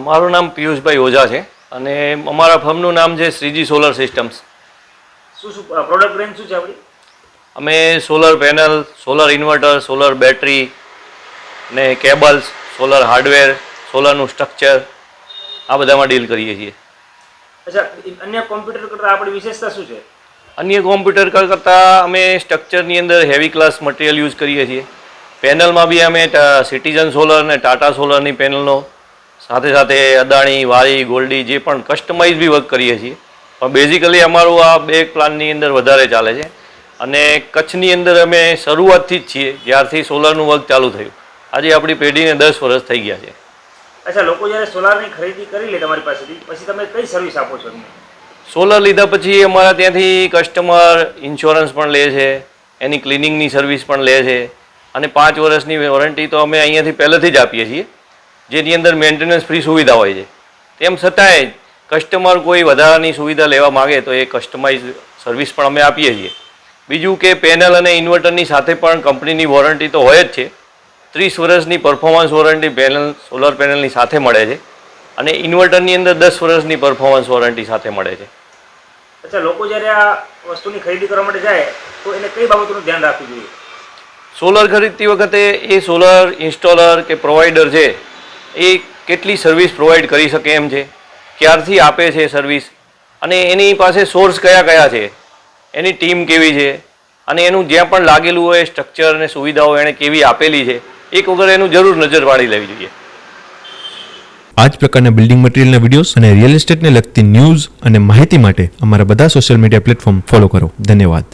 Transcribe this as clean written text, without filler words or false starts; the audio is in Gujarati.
મારું નામ પિયુષભાઈ ઓઝા છે અને અમારા ફર્મનું નામ છે શ્રીજી સોલર સિસ્ટમ્સ. શું પ્રોડક્ટ રેન્જ શું છે આપણી? અમે solar panel, solar inverter, solar battery ને કેબલ્સ, સોલર હાર્ડવેર, સોલરનું સ્ટ્રક્ચર આ બધામાં ડીલ કરીએ છીએ. અચ્છા, અન્ય કોમ્પ્યુટર કરતાં આપણી વિશેષતા શું છે? અન્ય કોમ્પ્યુટર કરતાં અમે સ્ટ્રક્ચરની અંદર હેવી ક્લાસ મટીરિયલ યુઝ કરીએ છીએ. પેનલમાં બી અમે સિટીઝન સોલર ને ટાટા સોલરની પેનલનો સાથે સાથે અદાણી, વારી, ગોલ્ડી જે પણ કસ્ટમાઇઝ બી વર્ક કરીએ છીએ. પણ બેઝિકલી અમારું આ બે પ્લાનની અંદર વધારે ચાલે છે અને કચ્છની અંદર અમે શરૂઆતથી જ છીએ જ્યારથી સોલરનું વર્ક ચાલુ થયું. આજે આપણી પેઢીને 10 વર્ષ થઈ ગયા છે. અચ્છા, લોકો જ્યારે સોલારની ખરીદી કરી લે તમારી પાસેથી પછી તમે કઈ સર્વિસ આપો છો એમને? સોલર લીધા પછી અમારા ત્યાંથી કસ્ટમર ઇન્સ્યોરન્સ પણ લે છે, એની ક્લિનિંગની સર્વિસ પણ લે છે અને 5 વર્ષની વોરંટી તો અમે અહીંયાથી પહેલેથી જ આપીએ છીએ, જેની અંદર મેન્ટેનન્સ ફ્રી સુવિધા હોય છે. તેમ છતાંય કસ્ટમર કોઈ વધારાની સુવિધા લેવા માગે તો એ કસ્ટમાઇઝ સર્વિસ પણ અમે આપીએ છીએ. બીજું કે પેનલ અને ઇન્વર્ટરની સાથે પણ કંપનીની વોરંટી તો હોય જ છે. 30 વર્ષની પરફોર્મન્સ વોરંટી પેનલ સોલર પેનલની સાથે મળે છે અને ઇન્વર્ટરની અંદર 10 વર્ષની પરફોર્મન્સ વોરંટી સાથે મળે છે. અચ્છા, લોકો જ્યારે આ વસ્તુની ખરીદી કરવા માટે જાય તો એને કઈ બાબતોનું ધ્યાન રાખવું જોઈએ? સોલર ખરીદતી વખતે એ સોલર ઇન્સ્ટોલર કે પ્રોવાઈડર છે એ કેટલી સર્વિસ પ્રોવાઈડ કરી શકે એમ છે, ક્યારથી આપે છે સર્વિસ અને એની પાસે સોર્સ કયા કયા છે, એની ટીમ કેવી છે અને એનું જ્યાં પણ લાગેલું હોય સ્ટ્રક્ચર અને સુવિધાઓ એણે કેવી આપેલી છે એક વખત એનું જરૂર નજર વાળી લેવી જોઈએ. આ જ પ્રકારના બિલ્ડિંગ મટીરિયલના વિડીયોઝ અને રિયલ એસ્ટેટને લગતી ન્યૂઝ અને માહિતી માટે અમારા બધા સોશિયલ મીડિયા પ્લેટફોર્મ ફોલો કરો. ધન્યવાદ.